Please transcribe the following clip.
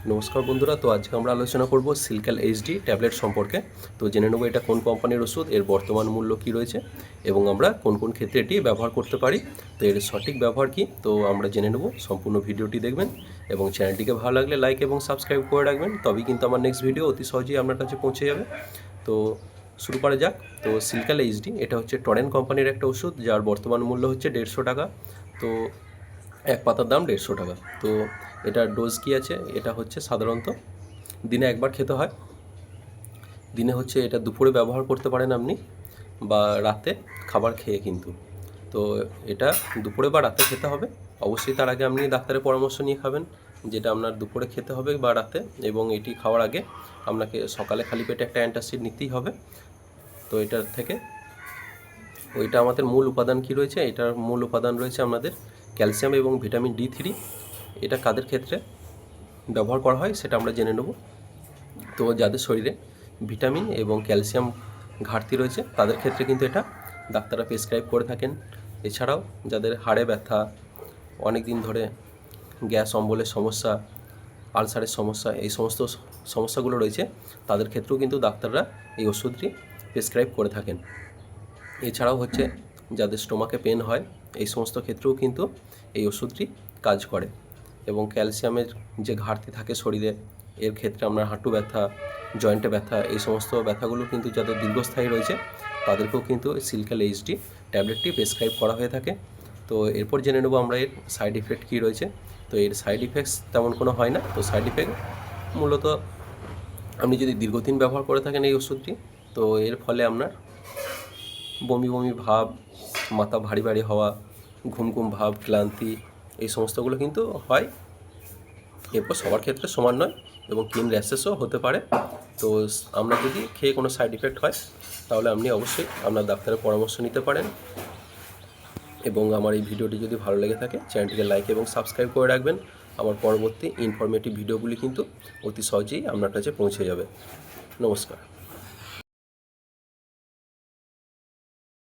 নমস্কার বন্ধুরা, তো আজকে আমরা আলোচনা করব সিল্কাল এইচডি ট্যাবলেট সম্পর্কে। তো জেনে নেব এটা কোন কোম্পানির ওষুধ, এর বর্তমান মূল্য কী রয়েছে এবং আমরা কোন কোন ক্ষেত্রে এটি ব্যবহার করতে পারি, তো এর সঠিক ব্যবহার কী তো আমরা জেনে নেব। সম্পূর্ণ ভিডিওটি দেখবেন এবং চ্যানেলটিকে ভালো লাগলে লাইক এবং সাবস্ক্রাইব করে রাখবেন, তবেই কিন্তু আমার নেক্সট ভিডিও অতি সহজেই আপনার কাছে পৌঁছে যাবে। তো শুরু করা যাক। তো সিল্কাল এইচডি এটা হচ্ছে টরেন কোম্পানির একটা ওষুধ, যার বর্তমান মূল্য হচ্ছে 150 টাকা। তো এক পাতার দাম 150 টাকা। তো এটার ডোজ কী আছে, এটা হচ্ছে সাধারণত দিনে একবার খেতে হয়। দিনে হচ্ছে এটা দুপুরে ব্যবহার করতে পারেন আপনি, বা রাতে খাবার খেয়ে কিন্তু। তো এটা দুপুরে বা রাতে খেতে হবে। অবশ্যই তার আগে আপনি ডাক্তারের পরামর্শ নিয়ে খাবেন, যেটা আপনার দুপুরে খেতে হবে বা রাতে। এবং এটি খাওয়ার আগে আপনাকে সকালে খালি পেটে একটা অ্যান্টাসিড নিতেই হবে। তো এটার থেকে ওইটা আমাদের মূল উপাদান কি রয়েছে, এটার মূল উপাদান রয়েছে আমাদের ক্যালসিয়াম এবং ভিটামিন D3। এটা কাদের ক্ষেত্রে ব্যবহার করা হয় সেটা আমরা জেনে নেব। তো যাদের শরীরে ভিটামিন এবং ক্যালসিয়াম ঘাটতি রয়েছে তাদের ক্ষেত্রে কিন্তু এটা ডাক্তাররা প্রেসক্রাইব করে থাকেন। এছাড়াও যাদের হাড়ে ব্যথা, অনেক দিন ধরে গ্যাস অম্বলের সমস্যা, আলসারের সমস্যা, এই সমস্ত সমস্যাগুলো রয়েছে, তাদের ক্ষেত্রেও কিন্তু ডাক্তাররা এই ওষুধটি প্রেসক্রাইব করে থাকেন। এছাড়াও হচ্ছে যাদের স্টোমাকে পেন হয়, এই সমস্ত ক্ষেত্রেও কিন্তু এই ওষুধটি কাজ করে। এবং ক্যালসিয়ামের যে ঘাটতি থাকে শরীরে, এর ক্ষেত্রে আমরা হাঁটু ব্যথা, জয়েন্টে ব্যথা, এই সমস্ত ব্যথাগুলো কিন্তু যাদের দীর্ঘস্থায়ী রয়েছে তাদেরকেও কিন্তু সিল্কাল এইচডি ট্যাবলেটটি প্রেসক্রাইব করা হয়ে থাকে। তো এরপর জেনে নেব আমরা এর সাইড ইফেক্ট কী রয়েছে। তো এর সাইড ইফেক্টস তেমন কোনো হয় না। তো সাইড ইফেক্ট মূলত আপনি যদি দীর্ঘদিন ব্যবহার করে থাকেন এই ওষুধটি, তো এর ফলে আপনার বমি বমি ভাব, মাথা ভারী ভারী হওয়া, ঘুম ঘুম ভাব, ক্লান্তি, এই সমস্তগুলো কিন্তু হয়। এরপর সবার ক্ষেত্রে সমান নয় এবং স্কিন র্যাশেসও হতে পারে। তো আমরা যদি খেয়ে কোনো সাইড ইফেক্ট হয় তাহলে আপনি অবশ্যই আপনার ডাক্তারের পরামর্শ নিতে পারেন। এবং আমার এই ভিডিওটি যদি ভালো লেগে থাকে চ্যানেলটিকে লাইক এবং সাবস্ক্রাইব করে রাখবেন। আমার পরবর্তী ইনফরমেটিভ ভিডিওগুলি কিন্তু অতি সহজেই আপনার কাছে পৌঁছে যাবে। নমস্কার।